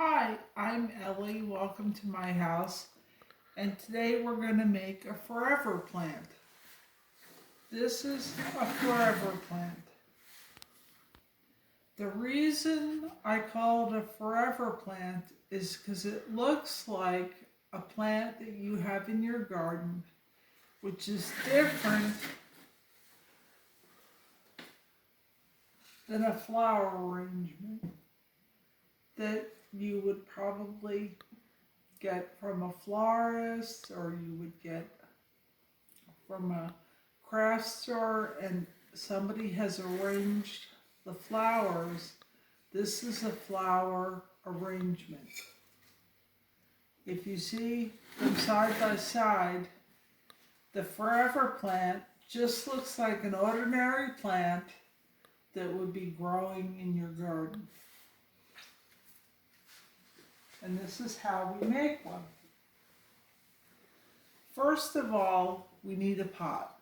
Hi, I'm Ellie. Welcome to my house. And today we're going to make a forever plant. This is a forever plant. The reason I call it a forever plant is because it looks like a plant that you have in your garden, which is different than a flower arrangement that you would probably get from a florist or you would get from a craft store and somebody has arranged the flowers. This is a flower arrangement. If you see them side by side, the forever plant just looks like an ordinary plant that would be growing in your garden. And this is how we make one. First of all, we need a pot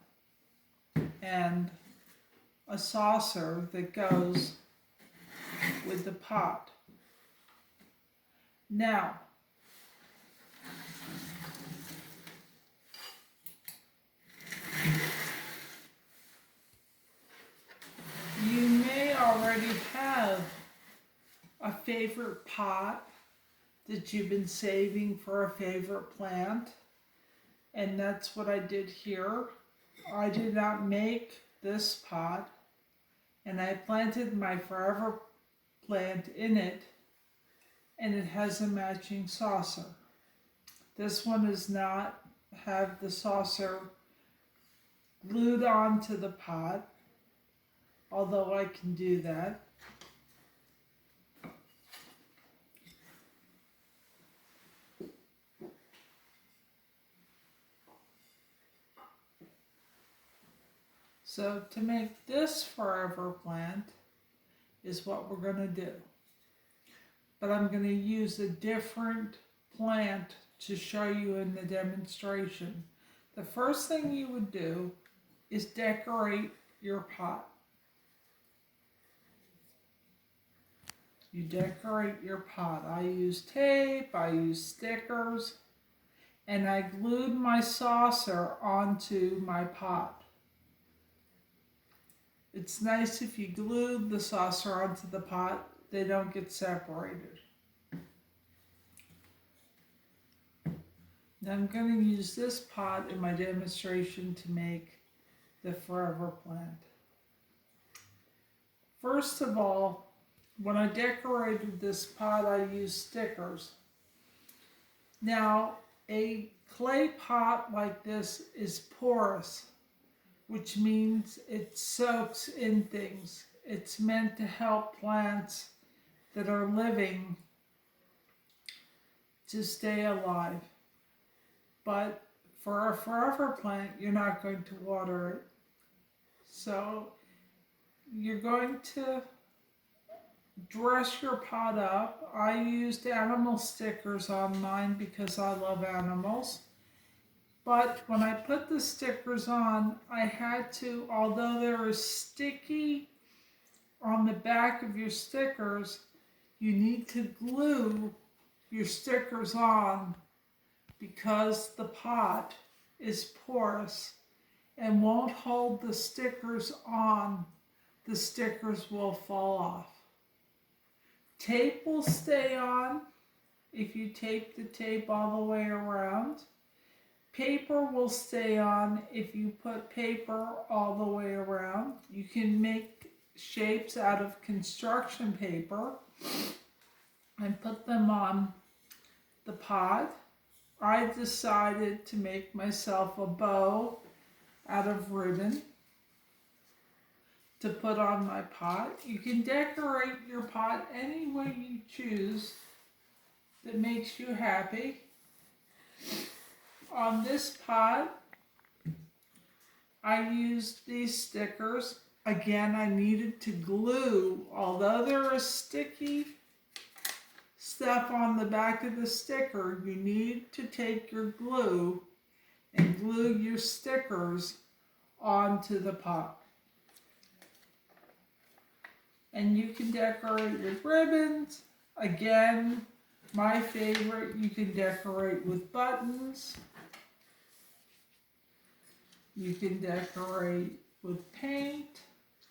and a saucer that goes with the pot. Now, you may already have a favorite pot that you've been saving for a favorite plant, and that's what I did here. I did not make this pot, and I planted my forever plant in it, and it has a matching saucer. This one does not have the saucer glued onto the pot, although I can do that. So to make this forever plant is what we're going to do. But I'm going to use a different plant to show you in the demonstration. The first thing you would do is decorate your pot. You decorate your pot. I use tape, I use stickers, and I glued my saucer onto my pot. It's nice if you glue the saucer onto the pot, they don't get separated. Now I'm going to use this pot in my demonstration to make the forever plant. First of all, when I decorated this pot, I used stickers. Now, a clay pot like this is porous, which means it soaks in things. It's meant to help plants that are living to stay alive. But for a forever plant, you're not going to water it. So you're going to dress your pot up. I used animal stickers on mine because I love animals. But when I put the stickers on, I had to, although they're sticky on the back of your stickers, you need to glue your stickers on because the pot is porous and won't hold the stickers on. The stickers will fall off. Tape will stay on if you tape the tape all the way around. Paper will stay on if you put paper all the way around. You can make shapes out of construction paper and put them on the pot. I decided to make myself a bow out of ribbon to put on my pot. You can decorate your pot any way you choose that makes you happy. On this pot, I used these stickers. Again, I needed to glue, although there is sticky stuff on the back of the sticker, you need to take your glue and glue your stickers onto the pot. And you can decorate with ribbons. Again, My favorite, you can decorate with buttons. You can decorate with paint.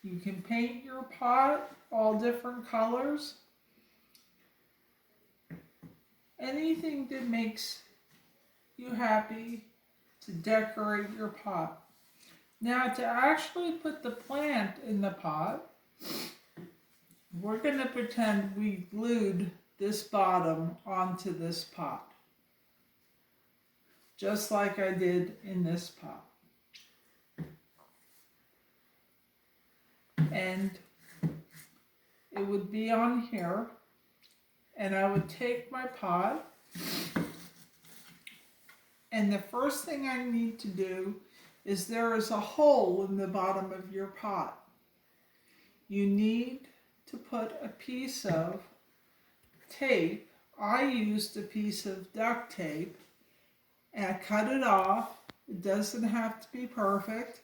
You can paint your pot all different colors. Anything that makes you happy to decorate your pot. Now, to actually put the plant in the pot, we're going to pretend we glued this bottom onto this pot, just like I did in this pot. And it would be on here, and I would take my pot, and the first thing I need to do is there is a hole in the bottom of your pot. You need to put a piece of tape. I used a piece of duct tape, and I cut it off. It doesn't have to be perfect.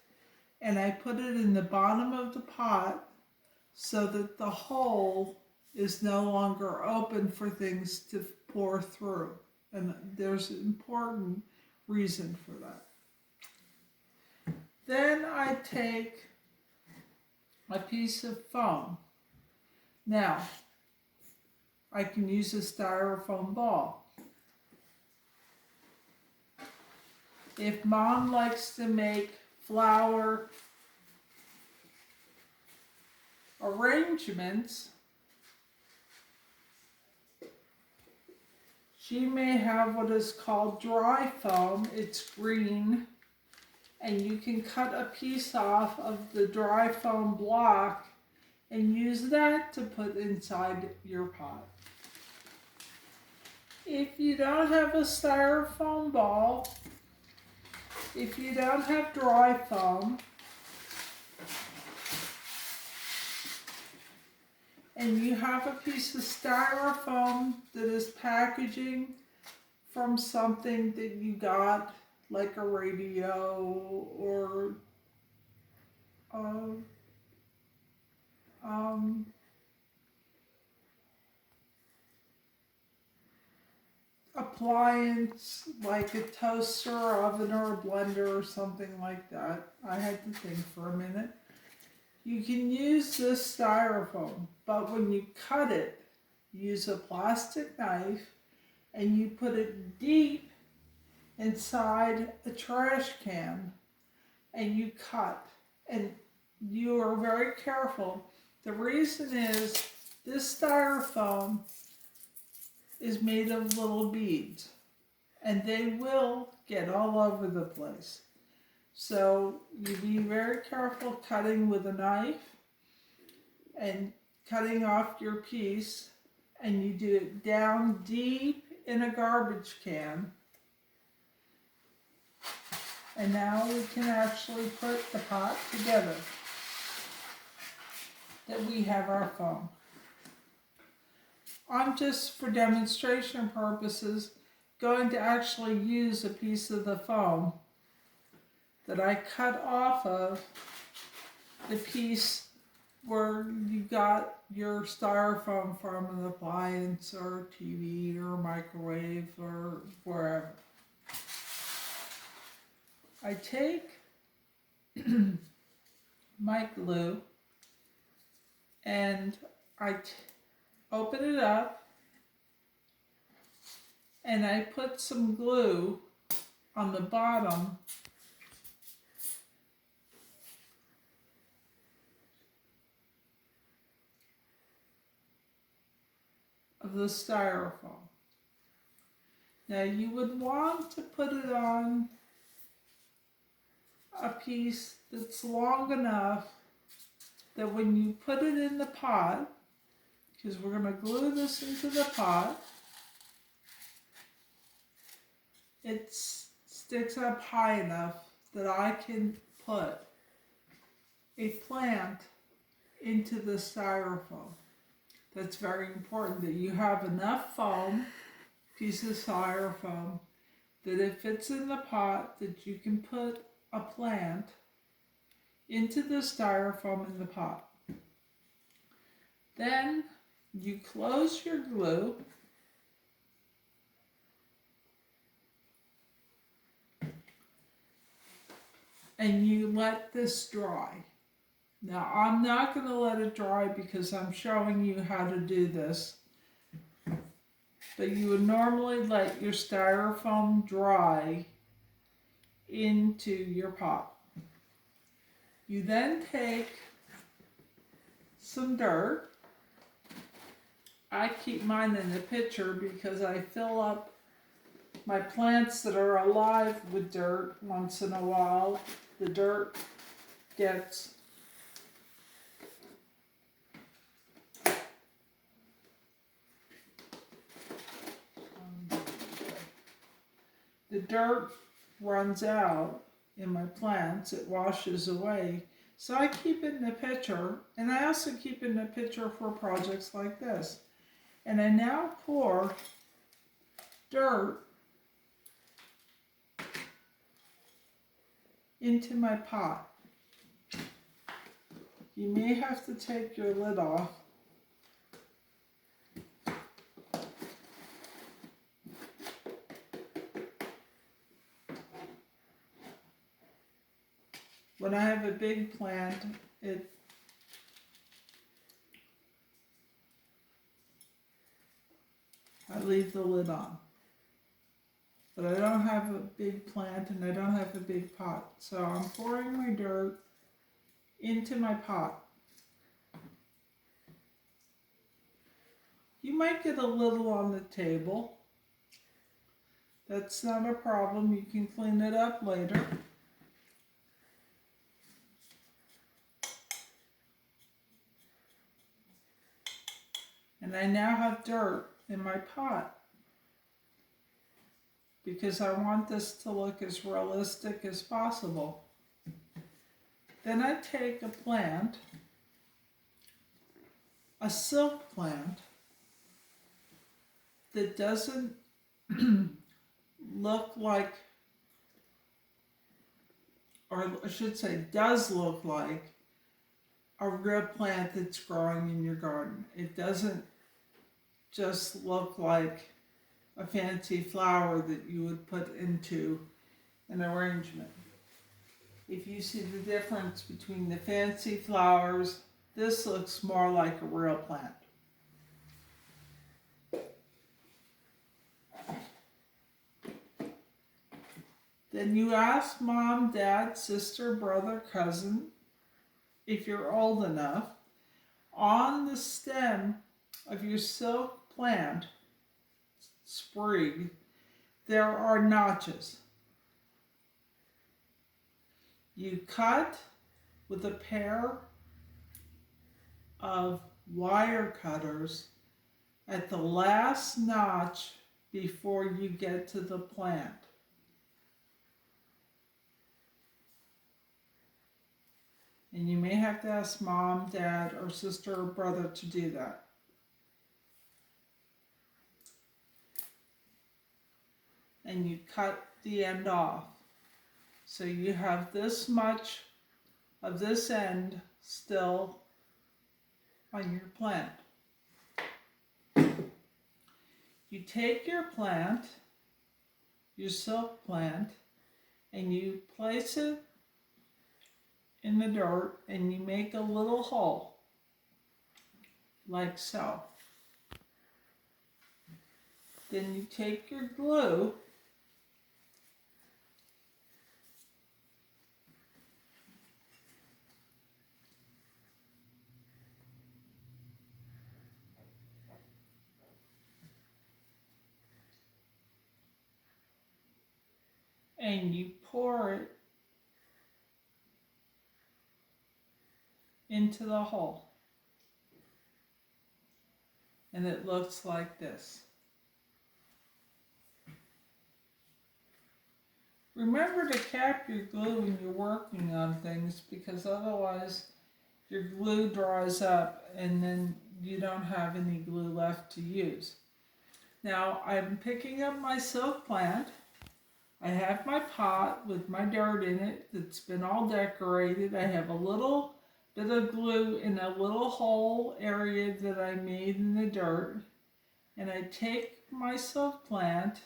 And I put it in the bottom of the pot so that the hole is no longer open for things to pour through. And there's an important reason for that. Then I take a piece of foam. Now, I can use a styrofoam ball. If Mom likes to make flower arrangements, she may have what is called dry foam. It's green, and you can cut a piece off of the dry foam block and use that to put inside your pot. If you don't have a styrofoam ball, if you don't have dry foam, and you have a piece of styrofoam that is packaging from something that you got, like a radio or appliance like a toaster, oven, or a blender or something like that. I had to think for a minute. You can use this styrofoam, but when you cut it, use a plastic knife and you put it deep inside a trash can and you cut. And you are very careful. The reason is this styrofoam is made of little beads, and they will get all over the place. So you be very careful cutting with a knife and cutting off your piece, and you do it down deep in a garbage can. And now we can actually put the pot together that we have our foam. I'm just, for demonstration purposes, going to actually use a piece of the foam that I cut off of the piece where you got your styrofoam from an appliance or TV or microwave or wherever. I take my glue and I open it up and I put some glue on the bottom of the styrofoam. Now you would want to put it on a piece that's long enough that when you put it in the pot, because we're going to glue this into the pot, it sticks up high enough that I can put a plant into the styrofoam. That's very important that you have enough foam, piece of styrofoam, that it fits in the pot that you can put a plant into the styrofoam in the pot. Then you close your glue and you let this dry. Now, I'm not going to let it dry because I'm showing you how to do this. But you would normally let your styrofoam dry into your pot. You then take some dirt. I keep mine in the pitcher because I fill up my plants that are alive with dirt once in a while. The dirt gets the dirt runs out in my plants, it washes away. So I keep it in the pitcher, and I also keep it in the pitcher for projects like this. And I now pour dirt into my pot. You may have to take your lid off. When I have a big plant, I leave the lid on. But I don't have a big plant and I don't have a big pot. So I'm pouring my dirt into my pot. You might get a little on the table. That's not a problem. You can clean it up later. And I now have dirt in my pot because I want this to look as realistic as possible. Then I take a plant, a silk plant, that doesn't look like, or I should say does look like, a real plant that's growing in your garden. It doesn't just look like a fancy flower that you would put into an arrangement. If you see the difference between the fancy flowers, this looks more like a real plant. Then you ask mom, dad, sister, brother, cousin, if you're old enough, on the stem of your silk plant sprig, there are notches. You cut with a pair of wire cutters at the last notch before you get to the plant. And you may have to ask mom, dad, or sister or brother to do that. And you cut the end off. So you have this much of this end still on your plant. You take your plant, your silk plant, and you place it in the dirt and you make a little hole, like so. Then you take your glue and you pour it into the hole. And it looks like this. Remember to cap your glue when you're working on things, because otherwise your glue dries up and then you don't have any glue left to use. Now I'm picking up my silk plant. I have my pot with my dirt in it that's been all decorated. I have a little bit of glue in a little hole area that I made in the dirt. And I take my silk plant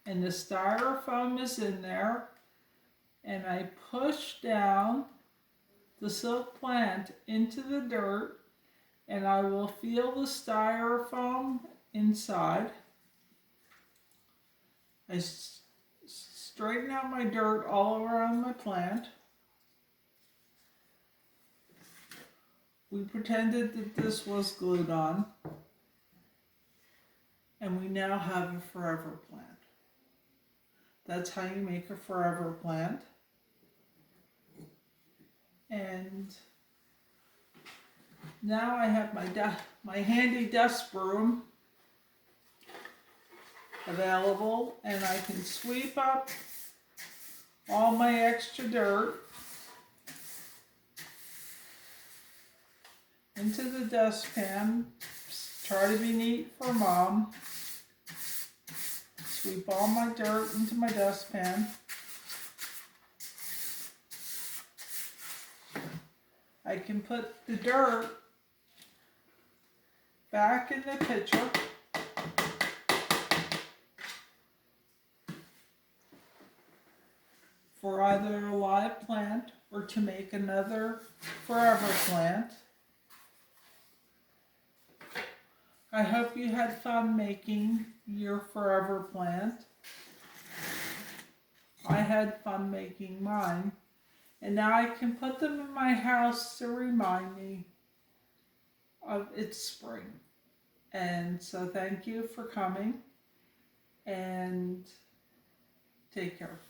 and the styrofoam is in there. and I push down the silk plant into the dirt, and I will feel the styrofoam inside. I straighten out my dirt all around my plant. We pretended that this was glued on, and we now have a forever plant. That's how you make a forever plant. And now I have my handy dust broom available, and I can sweep up all my extra dirt into the dustpan. Try to be neat for Mom. Sweep all my dirt into my dustpan. I can put the dirt back in the pitcher. For either a live plant or to make another forever plant. I hope you had fun making your forever plant. I had fun making mine. And now I can put them in my house to remind me of it's spring. And so thank you for coming, and take care.